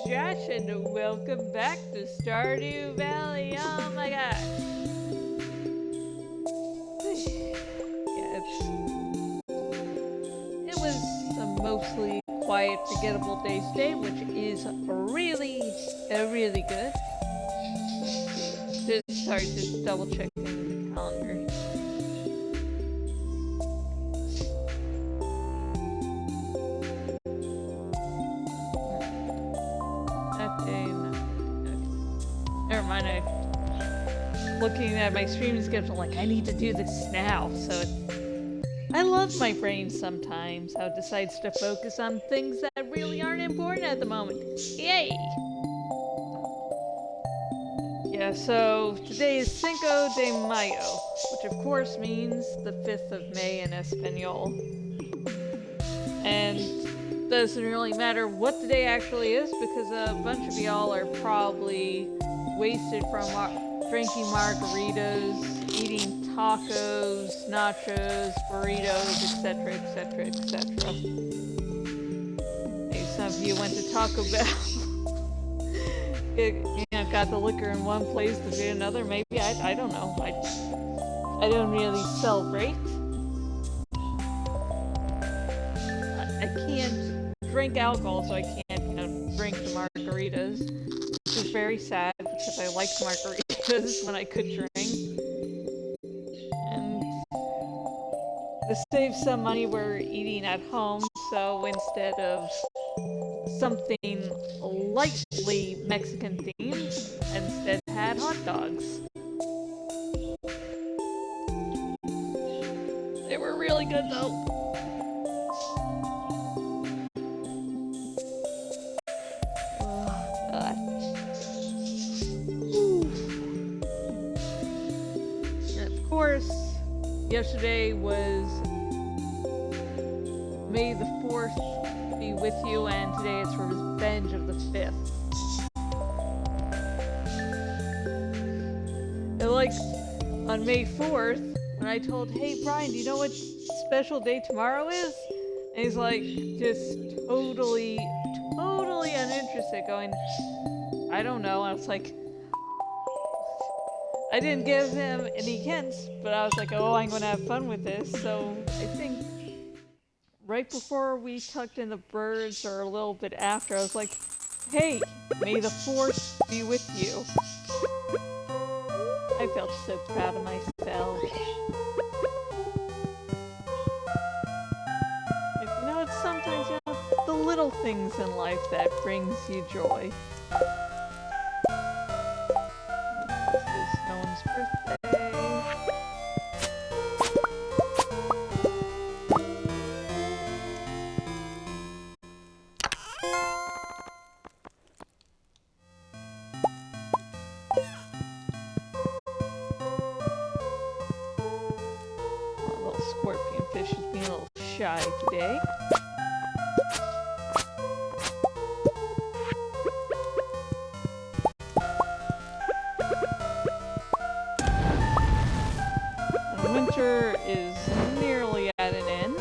Josh, and welcome back to Stardew Valley. Oh my gosh. Yeah, it was a mostly quiet, forgettable day today, which is really good. Just double checking the calendar. That day, never mind. Looking at my streaming schedule, like I need to do this now. So I love my brain sometimes. How it decides to focus on things that really aren't important at the moment. Yay! Yeah, so today is Cinco de Mayo, which of course means the 5th of May in Espanol. And doesn't really matter what the day actually is because a bunch of y'all are probably wasted from drinking margaritas, eating tacos, nachos, burritos, etc., etc., etc. Maybe some of you went to Taco Bell. Got the liquor in one place to do another. Maybe I don't know. I don't really celebrate. I can't drink alcohol, so I can't drink the margaritas, which is very sad because I liked margaritas when I could drink. And to save some money, we're eating at home, so instead of something lightly Mexican themed, instead had hot dogs. They were really good though. And of course, yesterday was May the 4th be with you, and today it's Revenge of the 5th. And like on May 4th, when I told, hey Brian, do you know what special day tomorrow is? And he's like, just totally uninterested, going, I don't know. And I was like, I didn't give him any hints, but I was like, oh, I'm gonna have fun with this. So I think right before we tucked in the birds, or a little bit after, I was like, hey, may the 4th be with you. I felt so proud of myself. It's sometimes, the little things in life that brings you joy. This is no one's birthday. Scorpion fish is being a little shy today. And winter is nearly at an end.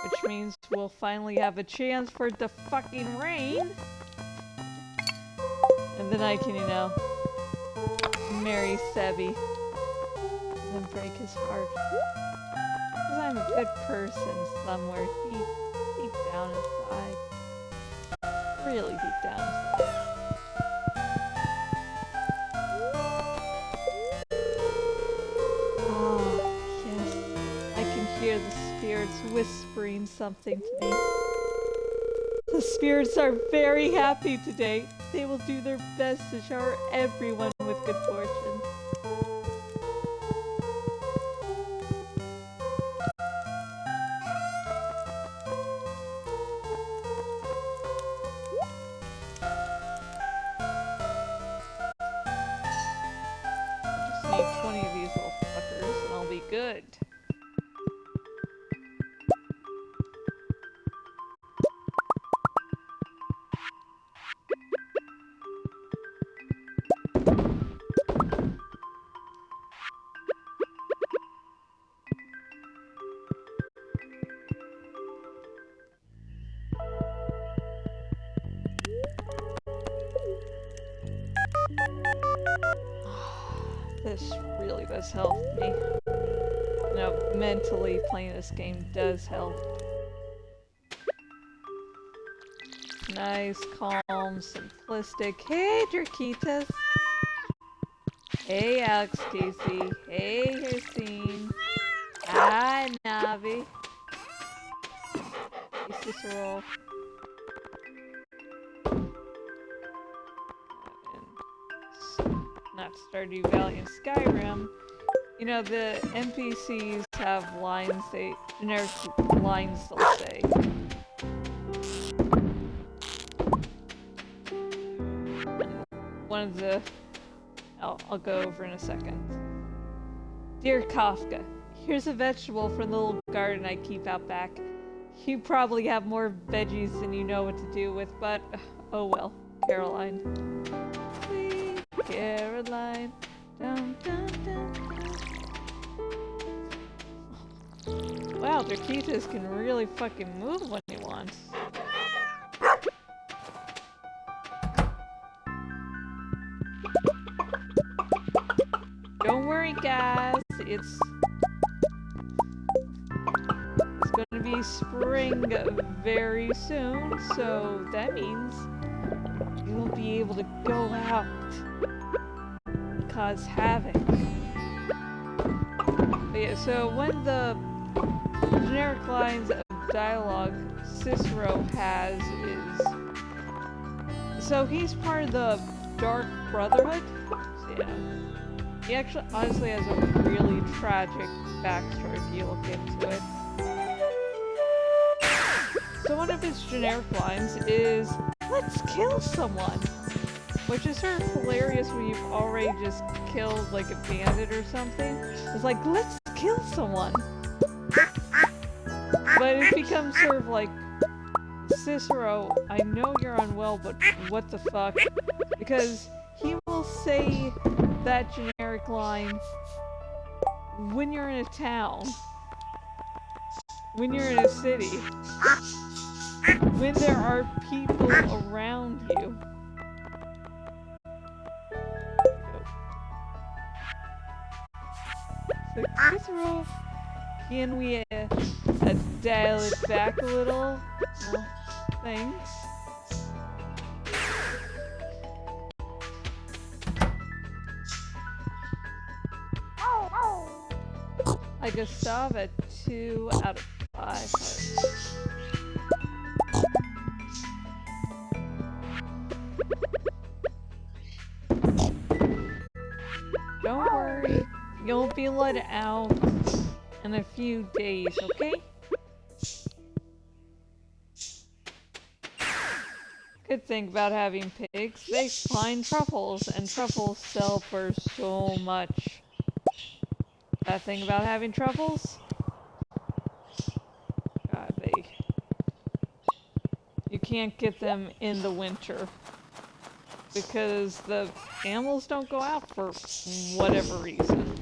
Which means we'll finally have a chance for it to fucking rain. And then I can, marry Sebi and then break his heart. Because I'm a good person somewhere deep down inside. Really deep down inside. Oh, yes. I can hear the spirits whispering something to me. The spirits are very happy today. They will do their best to shower everyone with good fortune. I just need 20 of these little fuckers and I'll be good. This really does help me. You know, mentally playing this game does help. Nice, calm, simplistic. Hey, Drakitas! Hey, Alex Casey. Hey, Christine. Hi, Navi. Hey, Cicero. Not Stardew Valley and Skyrim. You know, the NPCs have lines, generic lines they'll say. And one of the, I'll go over in a second. Dear Kafka, here's a vegetable from the little garden I keep out back. You probably have more veggies than you know what to do with, but oh well. Caroline. Sweet Caroline. Dun, dun, dun, dun. Wow, Drakitas can really fucking move when he wants. Don't worry, guys. It's gonna be spring very soon, so that means you'll be able to go out and cause havoc. But yeah, so one of the generic lines of dialogue Cicero has is, so he's part of the Dark Brotherhood. So yeah, he actually honestly has a really tragic backstory if you look into it. So one of his generic lines is, "Let's kill someone," which is sort of hilarious when you've already just killed like a bandit or something. It's like, let's kill someone. But it becomes sort of like, Cicero, I know you're unwell, but what the fuck? Because he will say that generic line when you're in a town, when you're in a city, when there are people around you. So Cicero, can we dial it back a little? Well, thanks. I just saw at 2 out of 5 hearts. Don't worry, you'll be let out in a few days, okay? Good thing about having pigs, they find truffles, and truffles sell for so much. Bad thing about having truffles? God, you can't get them in the winter. Because the animals don't go out for whatever reason.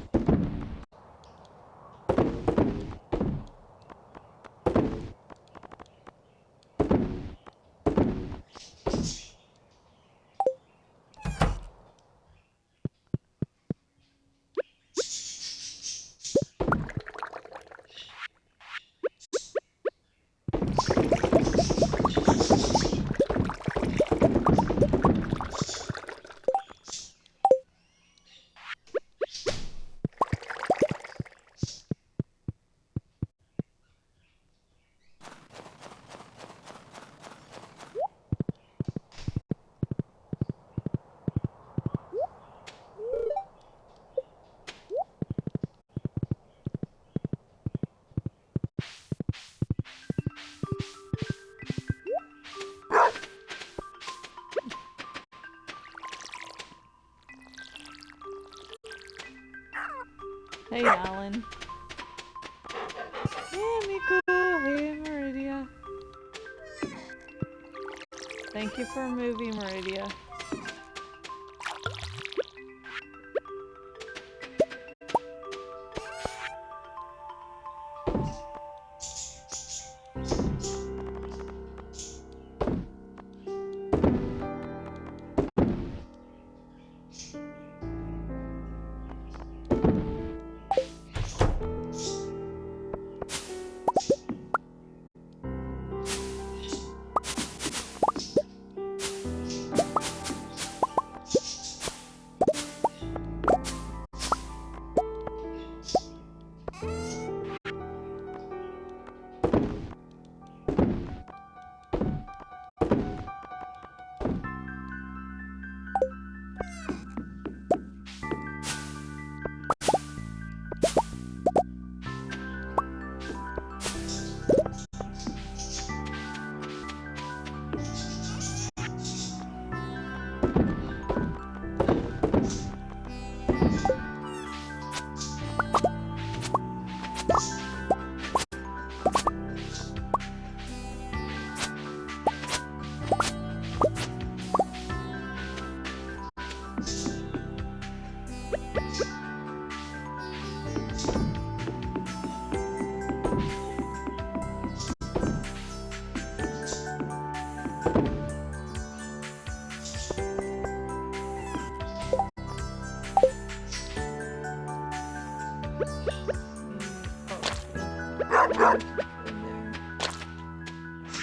Hey, Alan. Hey, Miku. Hey, Meridia. Thank you for moving, Meridia.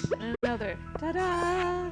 And another. Ta-da!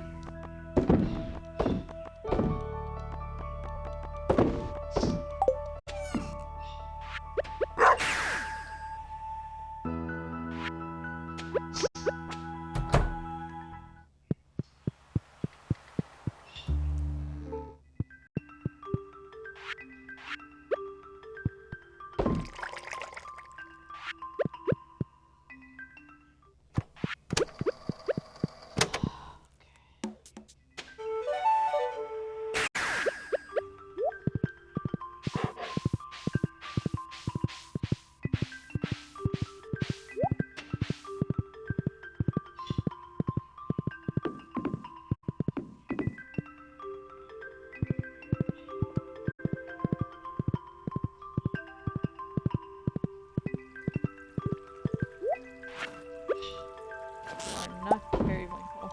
Not periwinkle.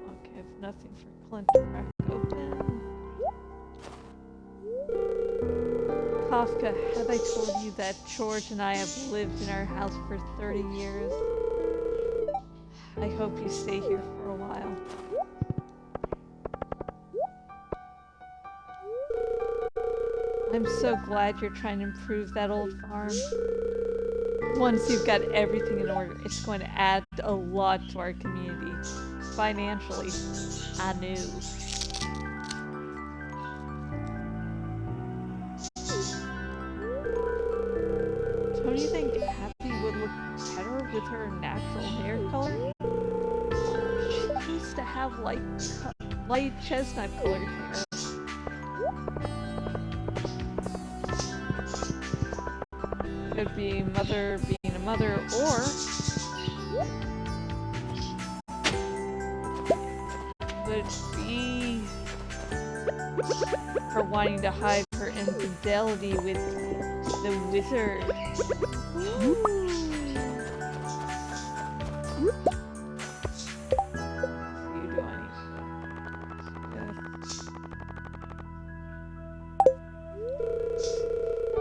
Okay, I've nothing for Clint to crack open. Kafka, have I told you that George and I have lived in our house for 30 years? I hope you stay here for a while. I'm so glad you're trying to improve that old farm. Once you've got everything in order, it's going to add a lot to our community. Financially, I knew. Don't you think Happy would look better with her natural hair color? She used to have like light chestnut colored hair. Could be mother being a mother, or would be her wanting to hide her infidelity with the wizard.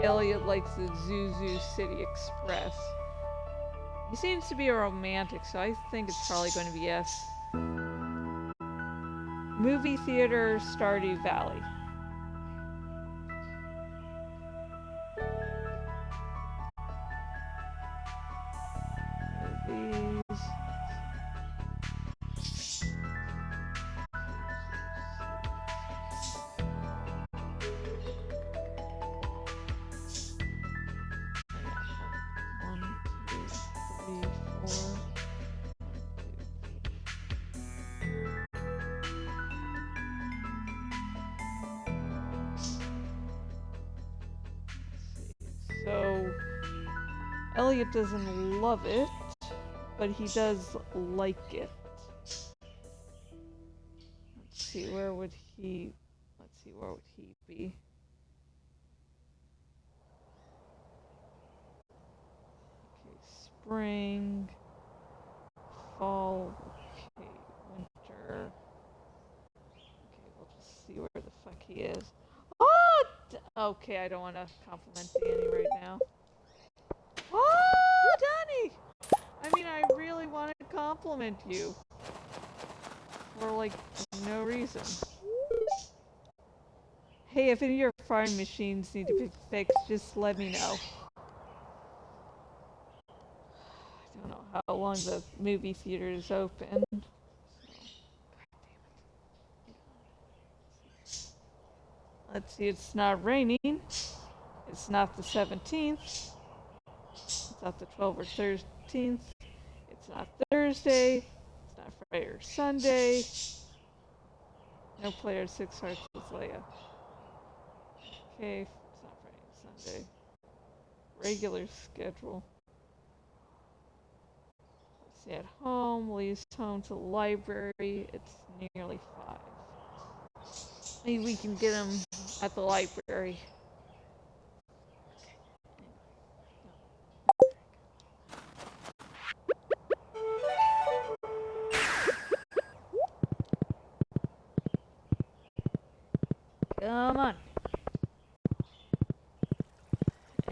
Elliot likes the Zuzu City Express. He seems to be a romantic, so I think it's probably going to be yes. Movie theater, Stardew Valley. Movies. So, Elliot doesn't love it, but he does like it. Let's see, where would he be? Okay, spring, fall, okay, winter. Okay, we'll just see where the fuck he is. Oh! Okay, I don't want to compliment Danny right now. Oh, Danny! I mean, I really want to compliment you. For, like, no reason. Hey, if any of your farm machines need to be fixed, just let me know. I don't know how long the movie theater is open. Let's see, it's not raining. It's not the 17th. It's not the 12th or 13th. It's not Thursday. It's not Friday or Sunday. No player 6 hearts with Leia. Okay, it's not Friday or Sunday. Regular schedule. Let's see, at home, leaves home to the library. It's nearly 5. Maybe we can get him at the library. Come on.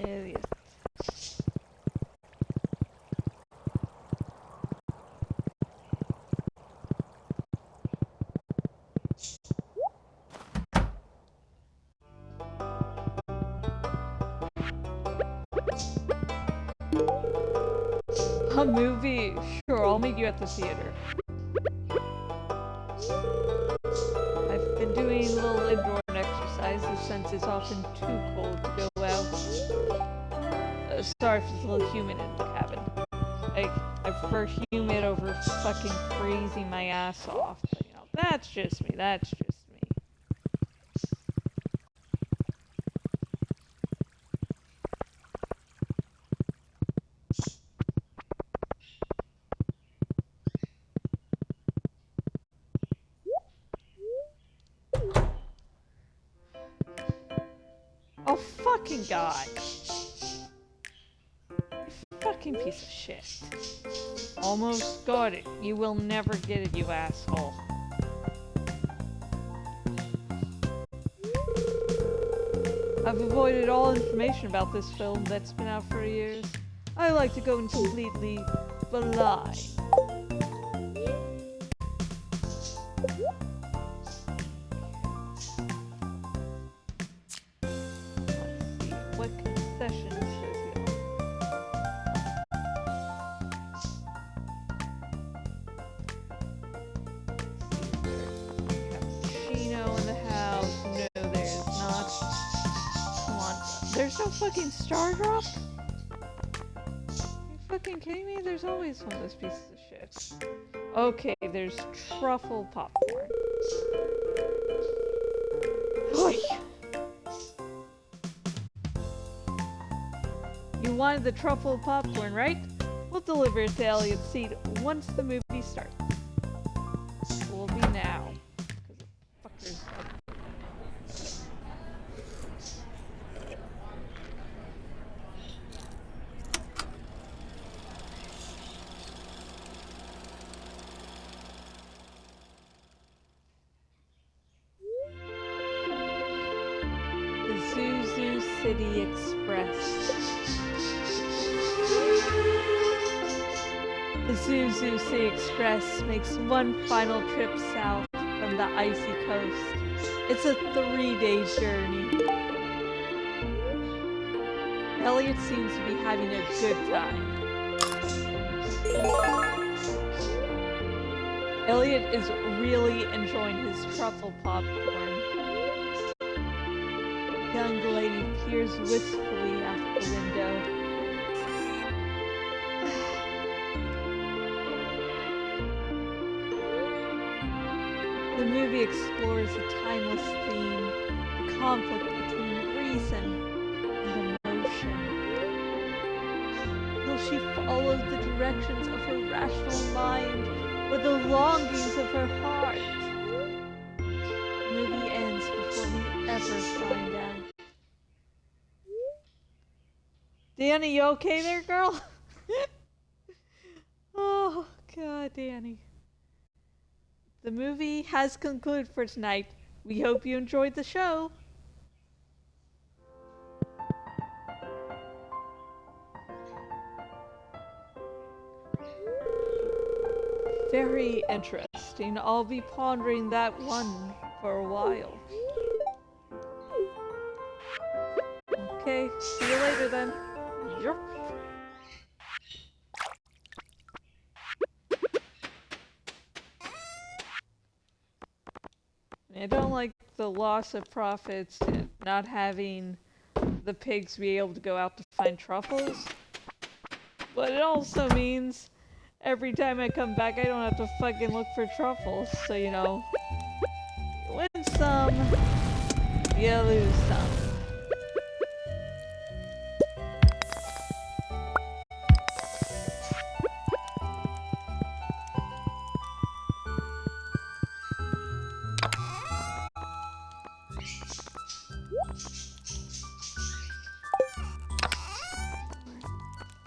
Elliot. A movie? Sure, I'll meet you at the theater. I've been doing little indoor exercises since it's often too cold to go out. Sorry if it's a little humid in the cabin. I prefer humid over fucking freezing my ass off. But, you know, that's just me. That's just me. Oh, fucking God. Fucking piece of shit. Almost got it. You will never get it, you asshole. I've avoided all information about this film that's been out for years. I like to go in completely blind. What concessions does he offer? Cappuccino in the house. No, there's not. Come on. There's no fucking Stardrop? Are you fucking kidding me? There's always one of those pieces of shit. Okay, there's truffle popcorn. Oy! You wanted the truffle popcorn, right? We'll deliver it to Elliot's seat once the movie starts. Will be now. Because the fuckers are... The Zuzu City Express. The Zuzu City Express makes one final trip south from the icy coast. It's a 3-day journey. Elliot seems to be having a good time. Elliot is really enjoying his truffle popcorn. The young lady peers wistfully out the window. The movie explores a timeless theme, the conflict between reason and emotion. Will she follow the directions of her rational mind or the longings of her heart? The movie ends before we ever find out. Danny, you okay there, girl? Oh, God, Danny. The movie has concluded for tonight. We hope you enjoyed the show. Very interesting. I'll be pondering that one for a while. Okay, see you later then. Yup. I don't like the loss of profits and not having the pigs be able to go out to find truffles. But it also means every time I come back I don't have to fucking look for truffles. So, you know, you win some, you lose some.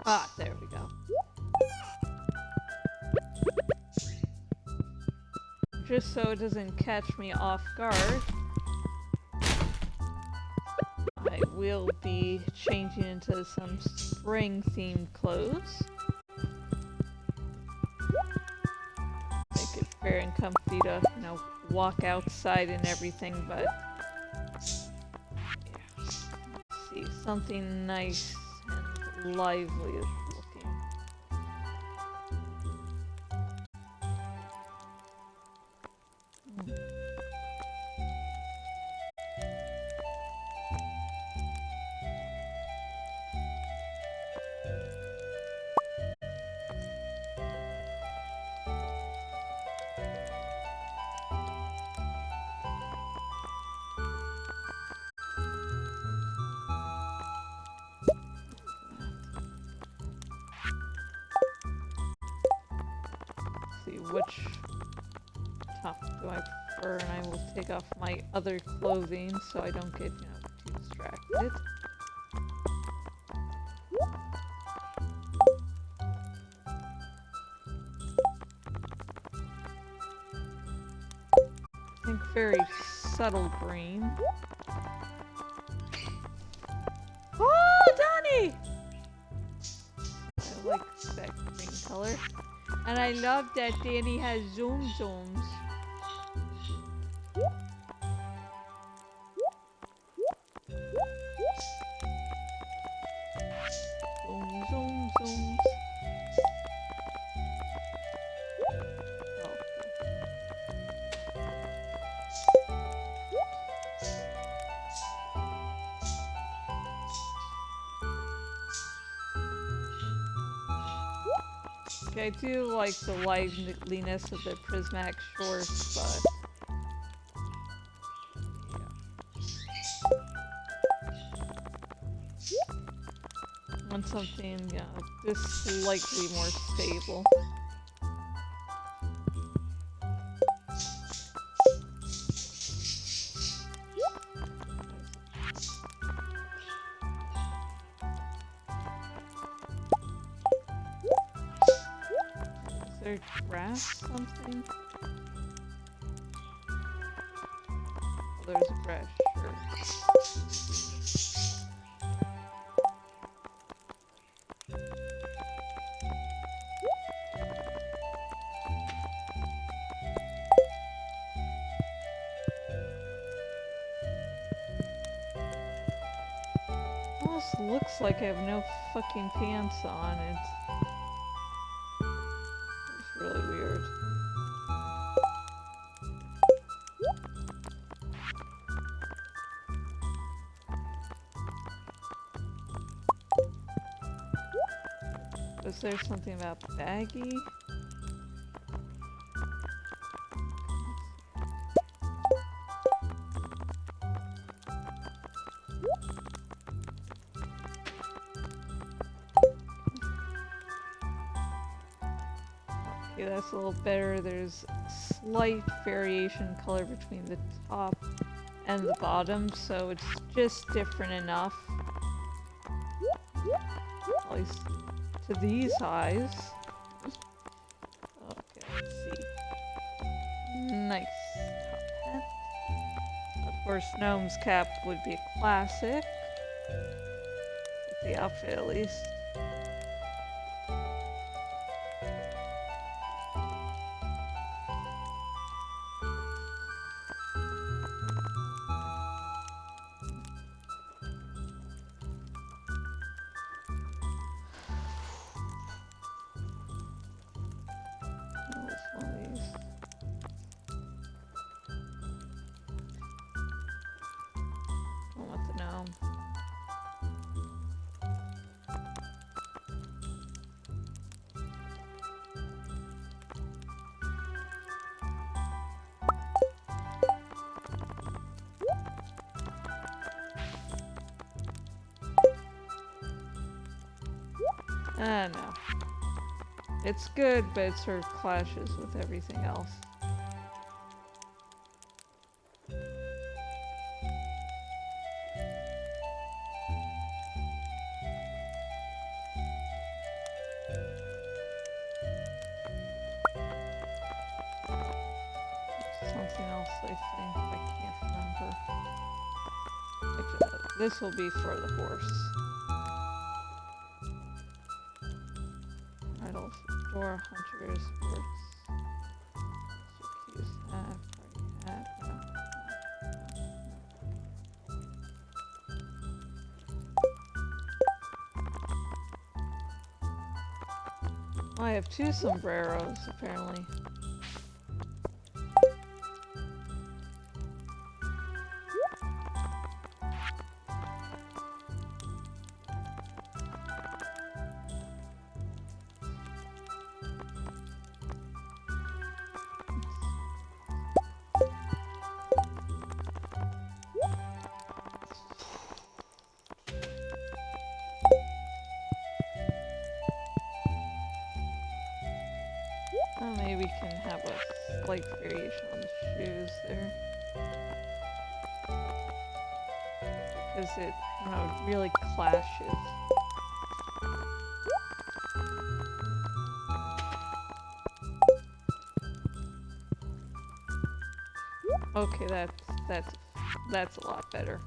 Ah, there we go. Just so it doesn't catch me off guard. will be changing into some spring-themed clothes. Make it fair and comfy to, you know, walk outside and everything, but yeah. Let's see, something nice and lively looking. See which top do I prefer, and I will take off my other clothing so I don't get, you know, too distracted. I think very subtle green. Oh, Donnie! I like that green color. And I love that Danny has zoom zooms. Zoom, zoom, zooms. Oh. Okay, I do like the liveliness of the prismatic shorts, but yeah. Want something, yeah, just slightly more stable. Is there grass something? Oh, there's a grass shirt. Almost looks like I have no fucking pants on. It's really weird. Was there something about baggy? Okay, that's a little better. There's slight variation in color between the top and the bottom, so it's just different enough. At least to these eyes. Okay, let's see. Nice top hat. Of course, Gnome's cap would be a classic. With the outfit, at least. No. It's good, but it sort of clashes with everything else. Something else I think I can't remember. This will be for the horse. Idle door hunters works. Use that. Party hat. Oh, I have 2 sombreros apparently. Oh, maybe we can have a slight variation on the shoes there. Because it, I don't know, it really clashes. Okay, that's a lot better.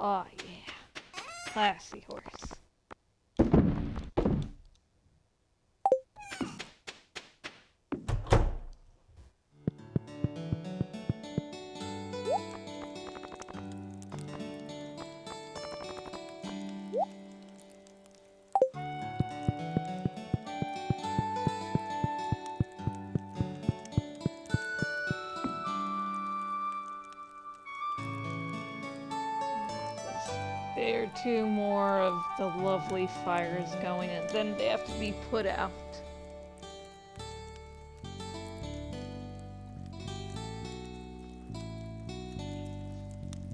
Oh yeah, classy horse. There are 2 more of the lovely fires going, and then they have to be put out.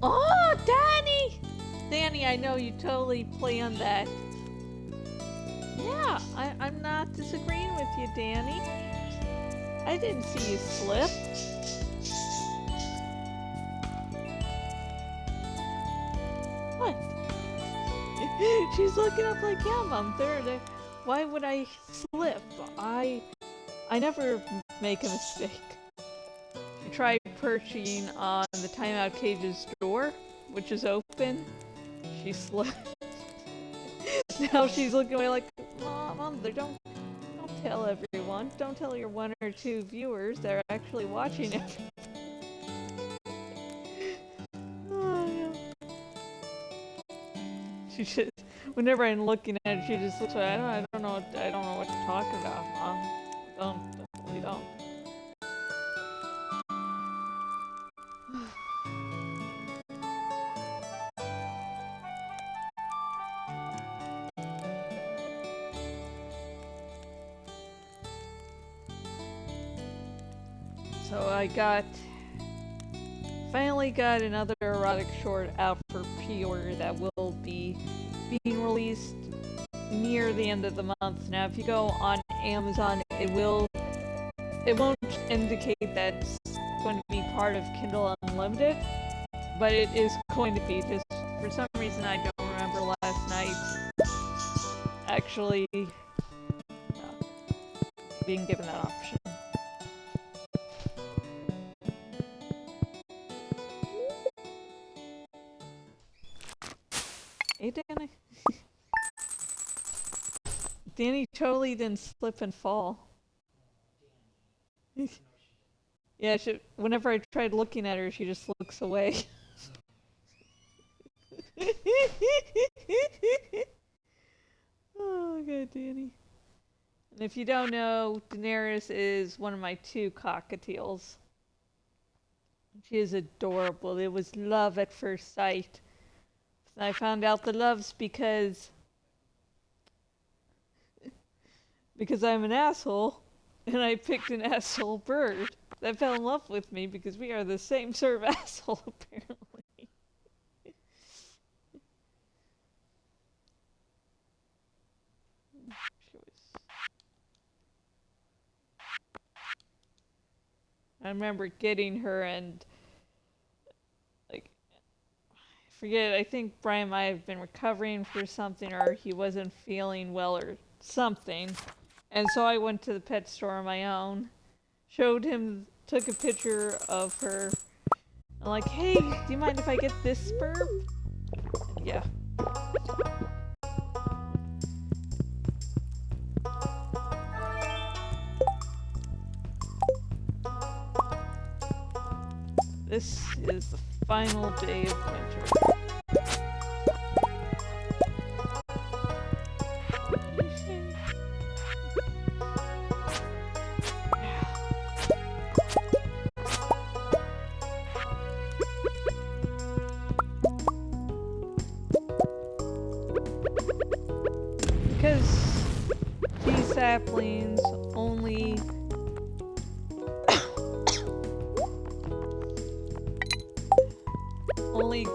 Oh, Danny! Danny, I know you totally planned that. Yeah, I'm not disagreeing with you, Danny. I didn't see you slip. What? She's looking up like, yeah, Mom, third. Why would I slip? I never make a mistake. She tried perching on the timeout cage's door, which is open. She slipped. Now she's looking away like, Mom, don't tell everyone. Don't tell your 1 or 2 viewers that are actually watching it. Oh, yeah. She just, whenever I'm looking at her, she just looks like, I don't know what to talk about, Mom. We don't. So I finally got another erotic short out for pre-order that will be being released near the end of the month. Now, if you go on Amazon, it won't indicate that it's going to be part of Kindle Unlimited, but it is going to be. Just for some reason, I don't remember last night actually being given that option. Hey, Danny. Danny totally didn't slip and fall. Yeah, whenever I tried looking at her, she just looks away. Oh, God, Danny. And if you don't know, Daenerys is one of my 2 cockatiels. She is adorable. It was love at first sight. And I found out the love's because I'm an asshole, and I picked an asshole bird that fell in love with me because we are the same sort of asshole, apparently. I remember getting her and, like, I forget, I think Brian might have been recovering for something or he wasn't feeling well or something. And so I went to the pet store on my own, showed him, took a picture of her. I'm like, hey, do you mind if I get this spurb? And yeah. This is the final day of winter. Because tea saplings only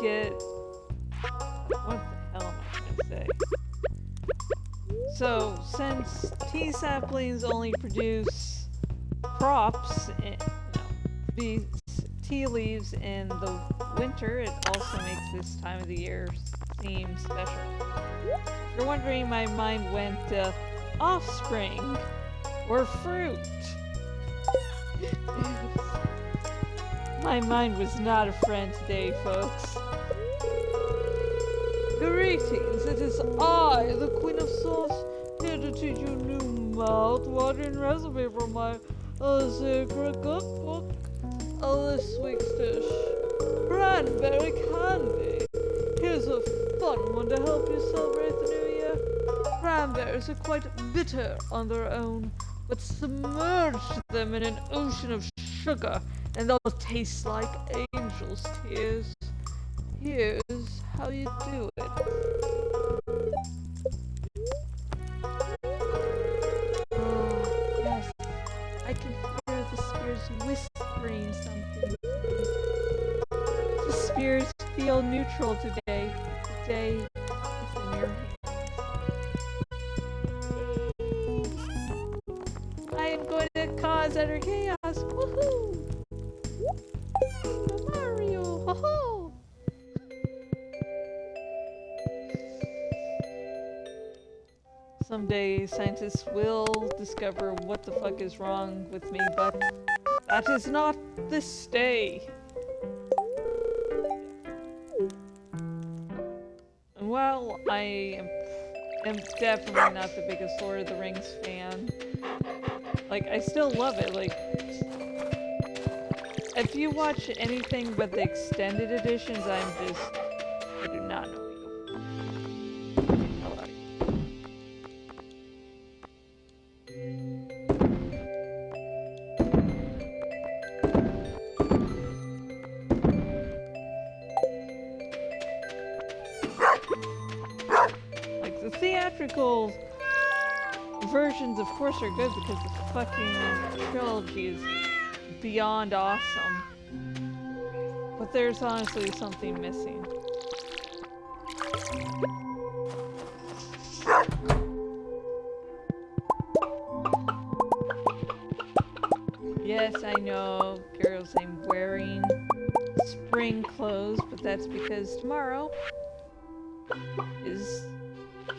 get, what the hell am I trying to say? So since tea saplings only produce crops, these tea leaves in the winter, it also makes this time of the year seem special. If you're wondering, my mind went to offspring or fruit. My mind was not a friend today, folks. Greetings, it is I, the Queen of Sauce, here to teach you a new mouth-watering recipe from my secret cookbook. This week's dish, cranberry candy. Here's a fun one to help you celebrate the new year. Cranberries are quite bitter on their own, but submerge them in an ocean of sugar and they'll taste like angel's tears. Here's how you do it. Oh, yes. I can hear the spears whispering something. The spears feel neutral today. The day is in your hands. I am going to cause utter chaos. Woohoo! Mario! Ho-ho! Someday scientists will discover what the fuck is wrong with me, but that is not this day. And while I am definitely not the biggest Lord of the Rings fan, like, I still love it. Like, if you watch anything but the extended editions, I do not know you. Hello. Like, the theatrical versions, of course, are good because the fucking trilogy is beyond awesome. But there's honestly something missing. Yes, I know, girls, I'm wearing spring clothes, but that's because tomorrow is... Okay,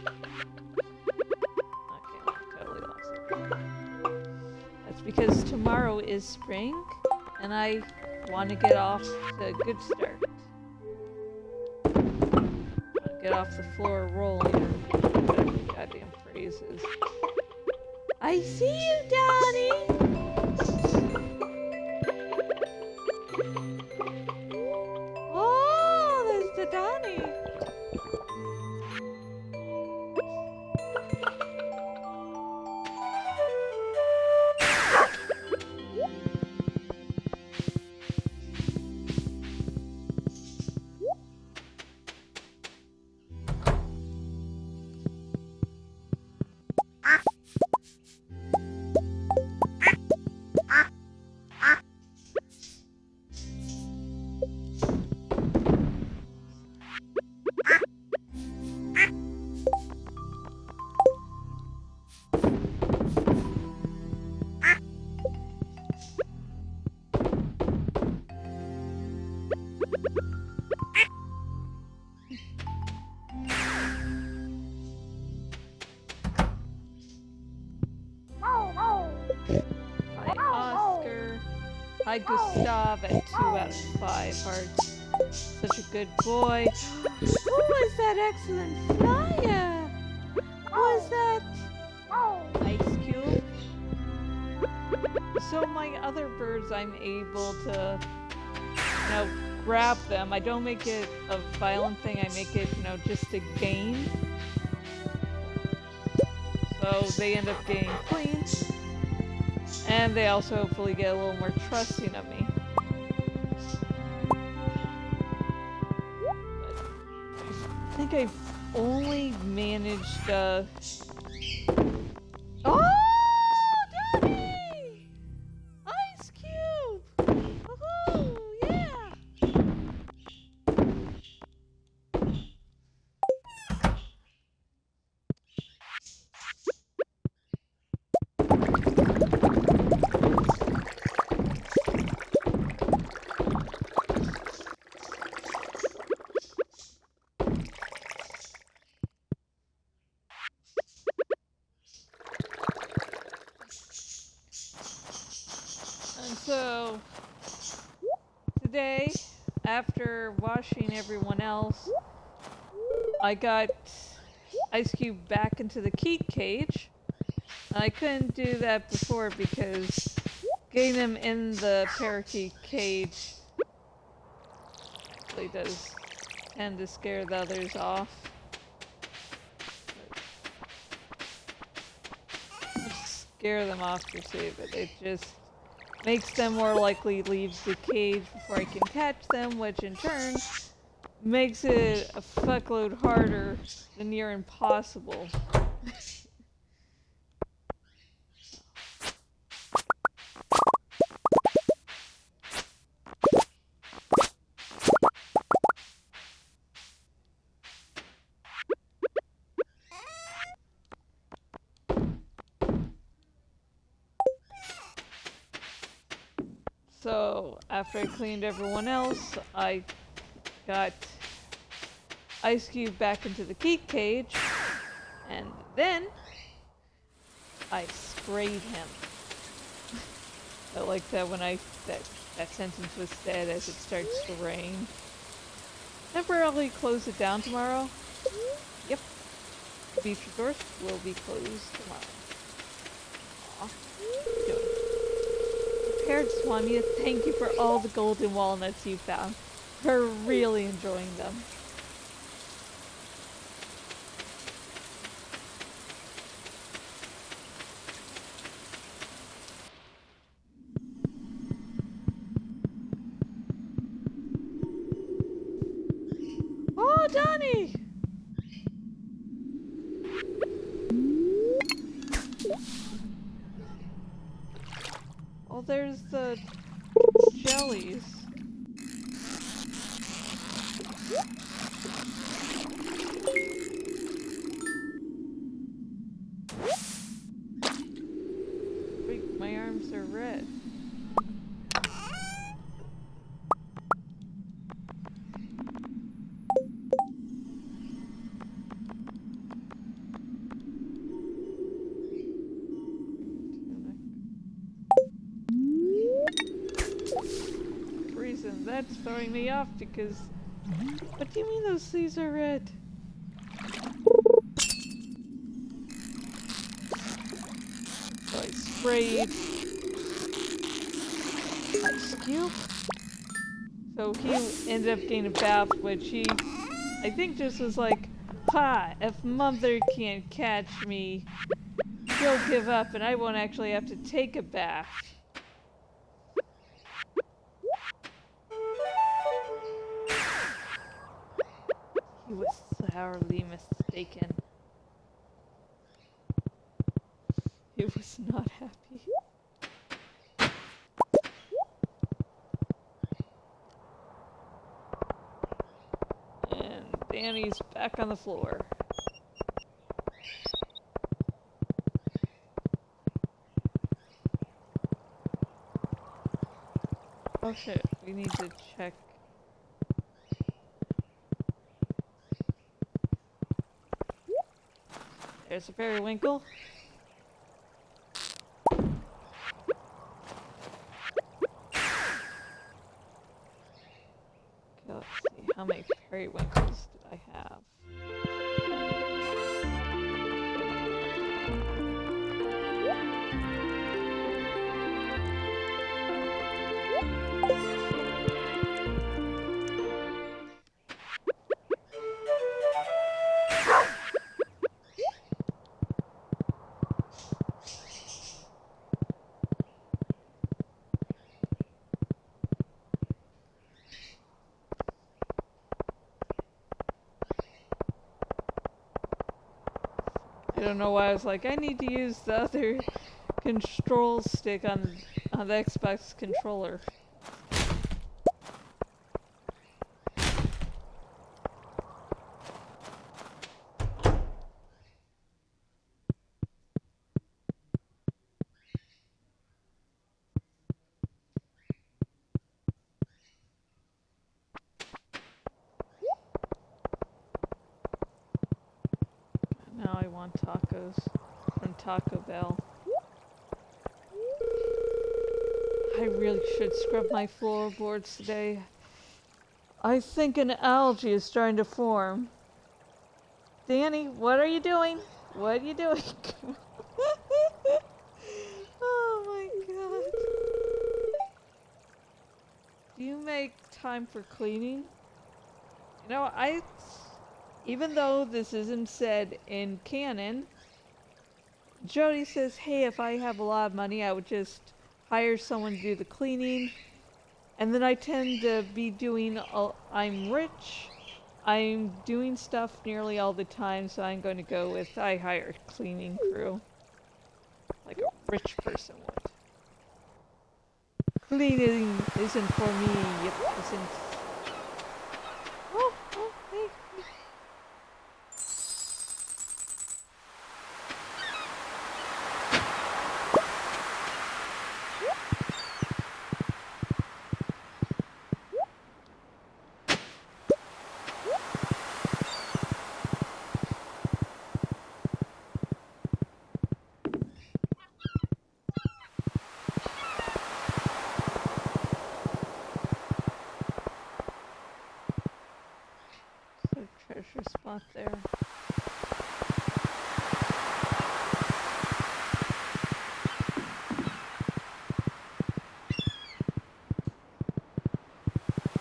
I totally lost it. That's because tomorrow is spring, and I want to get off to a good start. I want to get off the floor rolling, or whatever the goddamn phrase is. I see you, Donnie! Oh, there's the Donnie! Hi, Oscar. Hi, Gustav at 2 out of 5 hearts. Such a good boy. Who was that excellent flyer? Was that Ice Cube? So my other birds, I'm able to, grab them. I don't make it a violent thing. I make it, just a game. So they end up getting clean. And they also hopefully get a little more trusting of me. I think I've only managed, Oh! Daddy! Ice Cube! Woohoo! Yeah! And so, today, after washing everyone else, I got Ice Cube back into the keep cage. I couldn't do that before because getting them in the parakeet cage really does tend to scare the others off. Not scare them off per se, but it just makes them more likely to leave the cage before I can catch them, which in turn makes it a fuckload harder than near impossible. So, after I cleaned everyone else, I got Ice Cube back into the keep cage, and then I sprayed him. I like that when that sentence was said as it starts to rain. Temporarily close it down tomorrow. Yep. The beach resort will be closed tomorrow. Aw. Good. Prepared Swami, thank you for all the golden walnuts you found. We're really enjoying them. Oh, Donnie! Oh, there's the jellies. Wait, my arms are red. Reason that's throwing me off because what do you mean those sleeves are red? So I sprayed Ice Cube. So he ended up getting a bath, which he, I think, just was like, ha, if Mother can't catch me, she'll give up and I won't actually have to take a bath. He was sorely mistaken. He was not happy. And Danny's back on the floor. Oh shit, we need to check. There's a periwinkle. How many periwinkles did I have? I don't know why I was like, I need to use the other control stick on the Xbox controller. Now I want tacos from Taco Bell. I really should scrub my floorboards today. I think an algae is starting to form. Danny, what are you doing? What are you doing? Oh my god. Do you make time for cleaning? You know, even though this isn't said in canon, Jody says, hey, if I have a lot of money, I would just hire someone to do the cleaning. And then I tend to be doing, I'm rich, I'm doing stuff nearly all the time, so I'm going to go with, I hire a cleaning crew. Like a rich person would. Cleaning isn't for me, it isn't. Oh, hey. Treasure spot there.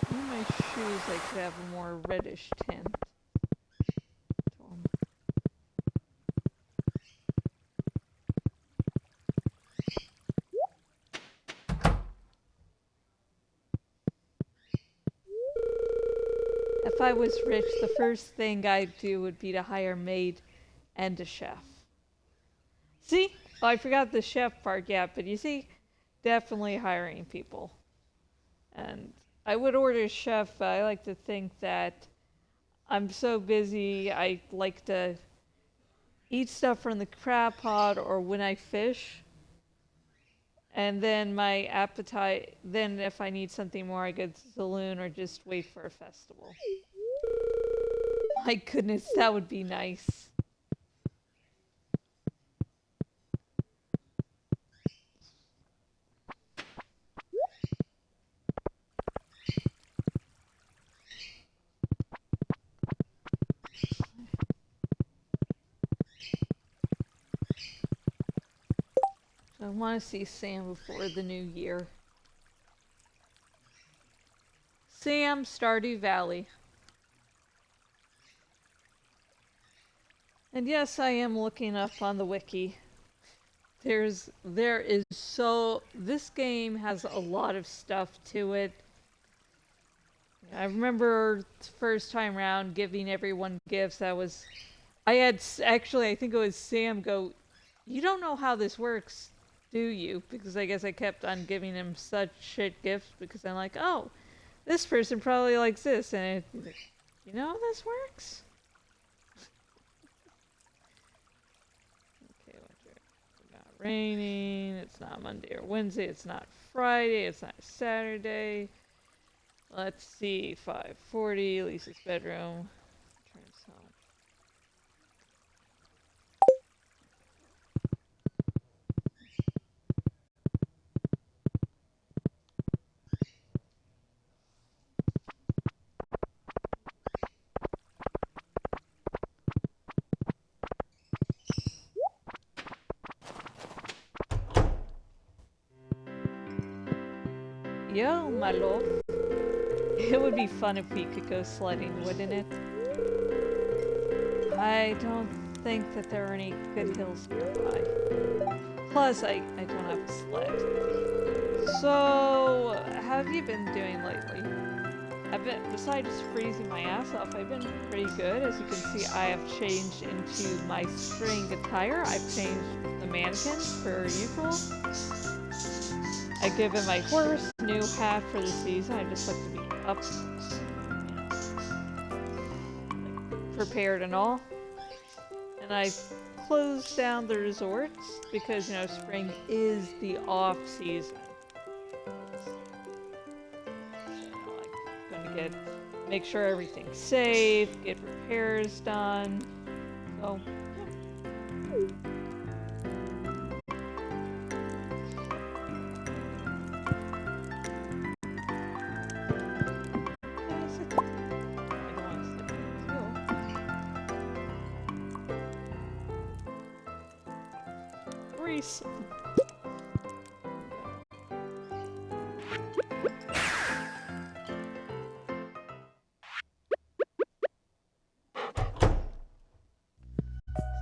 In my shoes, I could have a more reddish tint. If I was rich, the first thing I'd do would be to hire a maid and a chef. See? Oh, I forgot the chef part, yeah, but you see, definitely hiring people. And I would order a chef, but I like to think that I'm so busy, I like to eat stuff from the crab pot or when I fish. And then my appetite, then if I need something more, I go to the saloon or just wait for a festival. My goodness, that would be nice. I want to see Sam before the new year. Sam, Stardew Valley. And yes, I am looking up on the wiki. This game has a lot of stuff to it. I remember the first time around giving everyone gifts. I think it was Sam go, you don't know how this works, do you? Because I guess I kept on giving him such shit gifts because I'm like, oh, this person probably likes this. And you know how this works? Okay, it's not raining. It's not Monday or Wednesday. It's not Friday. It's not Saturday. Let's see, 5:40, Lisa's bedroom. Turns on. Yo, my love. It would be fun if we could go sledding, wouldn't it? I don't think that there are any good hills nearby. Plus, I don't have a sled. So, how have you been doing lately? Besides freezing my ass off, I've been pretty good. As you can see, I have changed into my spring attire. I've changed the mannequin for usual. I've given my horse a new hat for the season. I just like to be up, prepared and all. And I closed down the resorts because, you know, spring is the off season. Make sure everything's safe, get repairs done. So, yeah. Grease.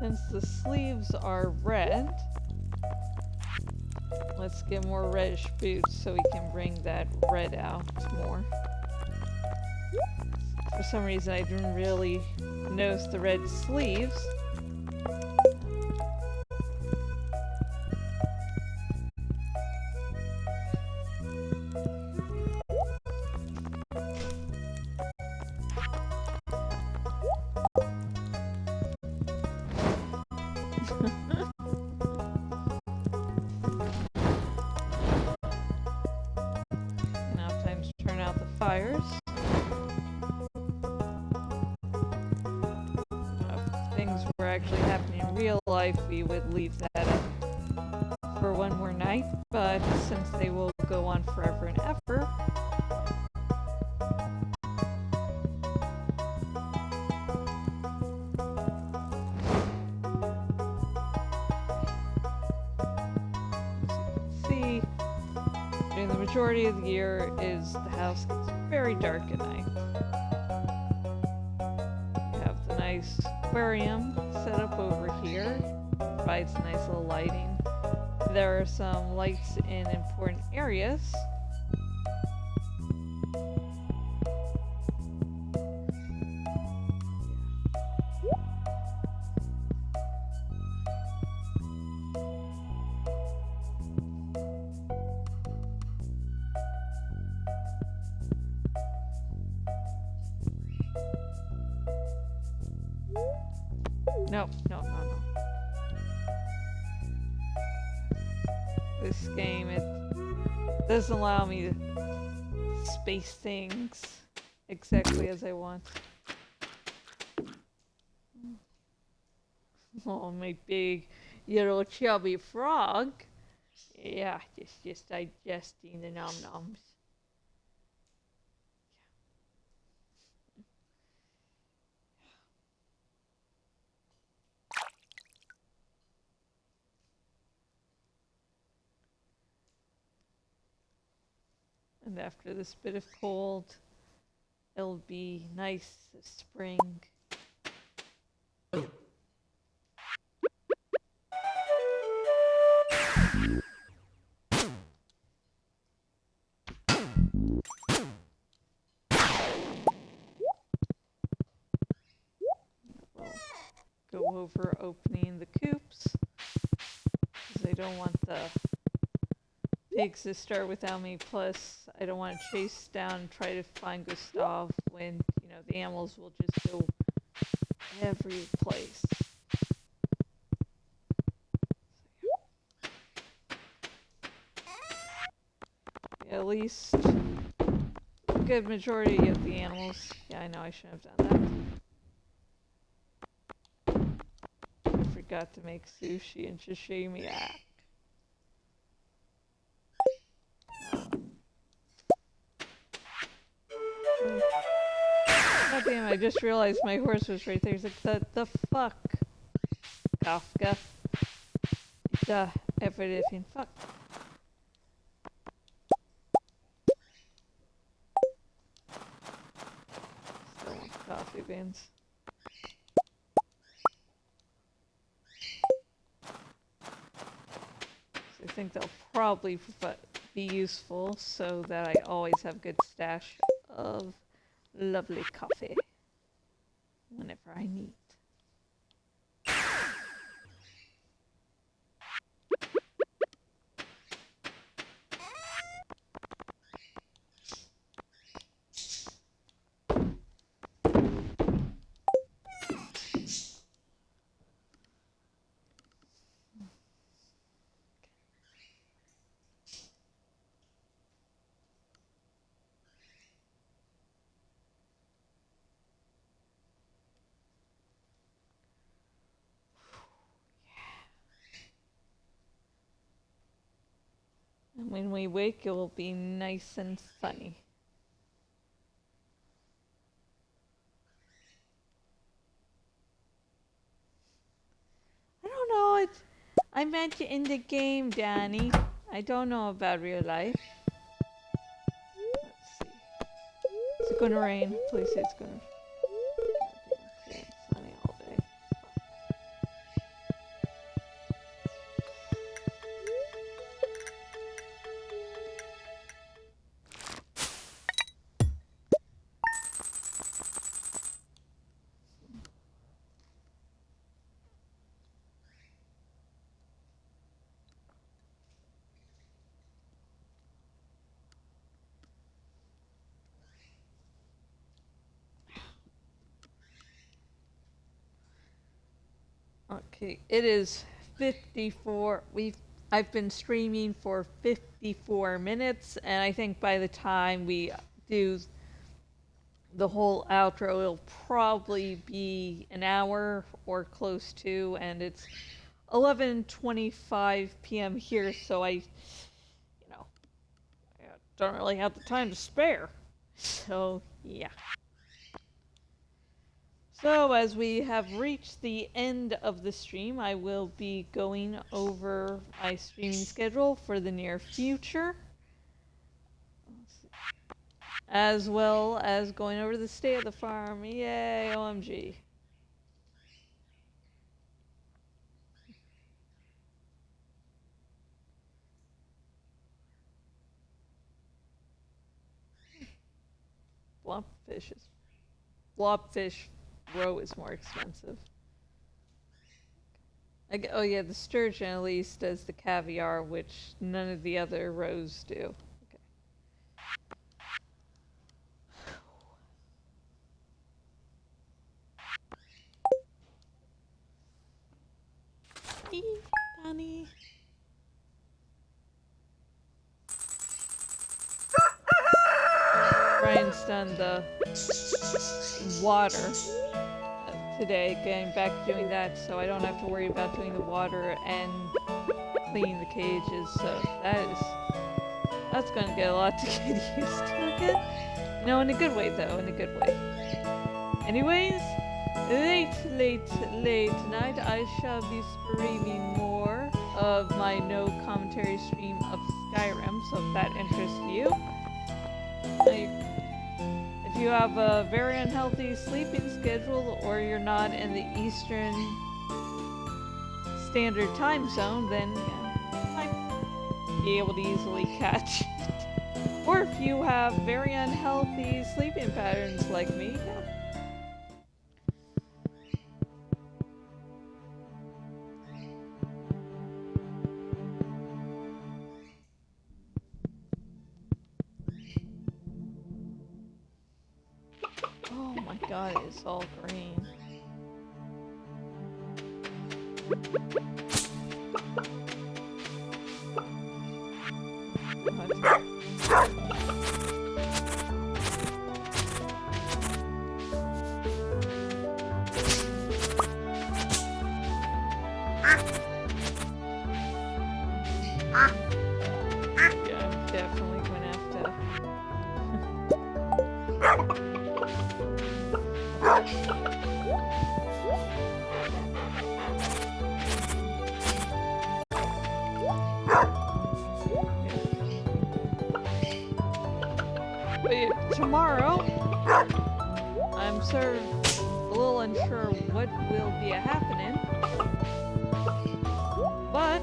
Since the sleeves are red, let's get more reddish boots so we can bring that red out more. For some reason I didn't really notice the red sleeves. Fires. If things were actually happening in real life, we would leave that up for one more night, but since they will go on forever and ever, as you can see, during the majority of the year is the house gets very dark at night. We have the nice aquarium set up over here. Provides nice little lighting. There are some lights in important areas. No. This game, it doesn't allow me to space things exactly as I want. Oh, my big, little chubby frog. Yeah, just digesting the nom-noms. And after this bit of cold, it'll be nice spring. We'll go over opening the coops, because I don't want the pigs to start without me. Plus, I don't want to chase down and try to find Gustav when, you know, the animals will just go every place. Yeah, at least a good majority of the animals. Yeah, I know I shouldn't have done that. I forgot to make sushi and sashimi. God damn, I just realized my horse was right there. He's like, the fuck? Kafka. The everything fuck. coffee beans. So I think they'll probably be useful so that I always have a good stash of lovely coffee whenever I need. And when we wake, it will be nice and sunny. I don't know. I meant you in the game, Danny. I don't know about real life. Let's see. Is it gonna rain? Please say it's gonna. Okay, sunny all day. Okay, it is 54. I've been streaming for 54 minutes, and I think by the time we do the whole outro, it'll probably be an hour or close to, and it's 11:25 p.m. here, so I don't really have the time to spare. So, yeah. So, as we have reached the end of the stream, I will be going over my streaming schedule for the near future, as well as going over the state of the farm. Yay, OMG. Blobfish roe is more expensive. Oh yeah, the sturgeon at least does the caviar, which none of the other roes do. Okay. Danny. Brian's done the water today, getting back to doing that, so I don't have to worry about doing the water and cleaning the cages. So that's gonna get a lot to get used to again. No, in a good way though, in a good way. Anyways, late tonight I shall be streaming more of my no commentary stream of Skyrim, so if that interests you. If you have a very unhealthy sleeping schedule or you're not in the Eastern Standard Time Zone, then you might be able to easily catch it. Or if you have very unhealthy sleeping patterns like me, yeah. Oh my god, it's all green. Yeah, I'm definitely gonna have to. But yeah, tomorrow, I'm certain unsure what will be happening. But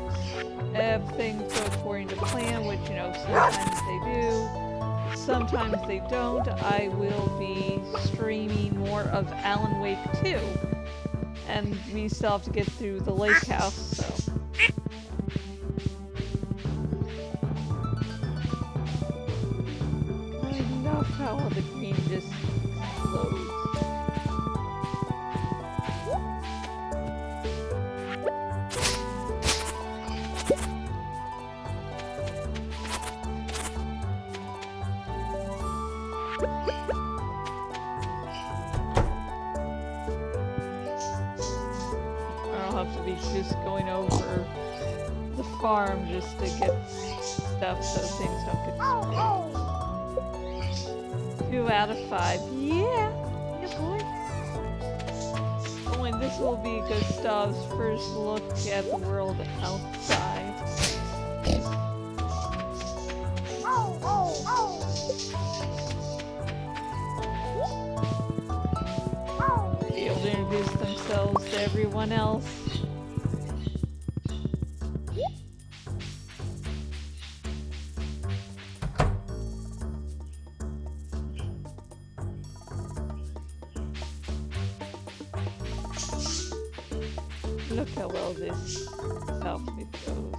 if things go according to plan, which, you know, sometimes they do, sometimes they don't, I will be streaming more of Alan Wake 2. And we still have to get through the lake house, so. I love how all the green just explodes. I'll have to be just going over the farm just to get stuff so things don't get destroyed. 2 out of 5. Yeah! Yeah, boy. Oh, and this will be Gustav's first look at the world outside. Be able to introduce themselves to everyone else. Look how well this outfit goes.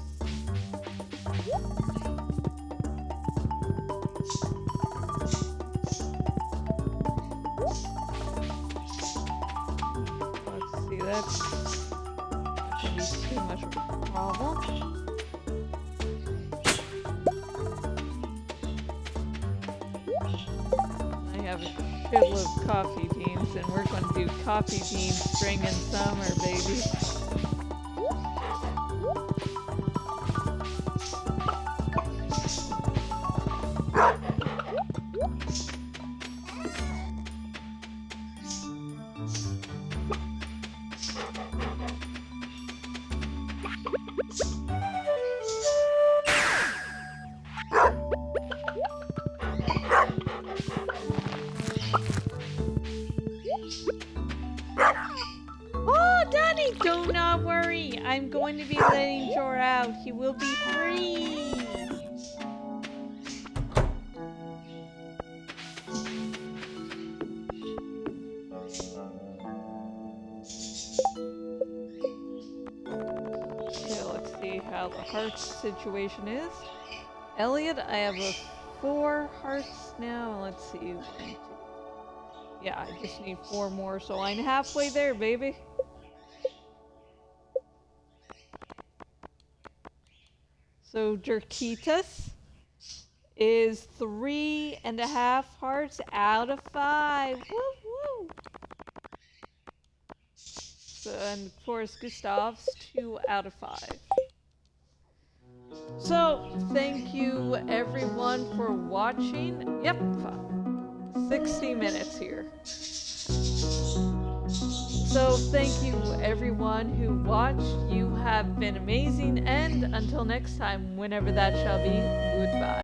Let's see, that's not gonna be too much of a problem. I have a shitload of coffee beans, and we're going to do coffee bean spring and summer, baby. Oh, Daddy, do not worry. I'm going to be letting Jor out. He will be free. Okay, let's see how the hearts situation is. Elliot, I have a 4 hearts now. Let's see. 1, 2. Yeah, I just need 4 more, so I'm halfway there, baby. So Jerkitas is 3.5 hearts out of 5. Woo woo! So, and of course, Gustav's 2 out of 5. So, thank you everyone for watching. Yep, 60 minutes here. So, thank you everyone who watched. You have been amazing, and until next time, whenever that shall be, goodbye.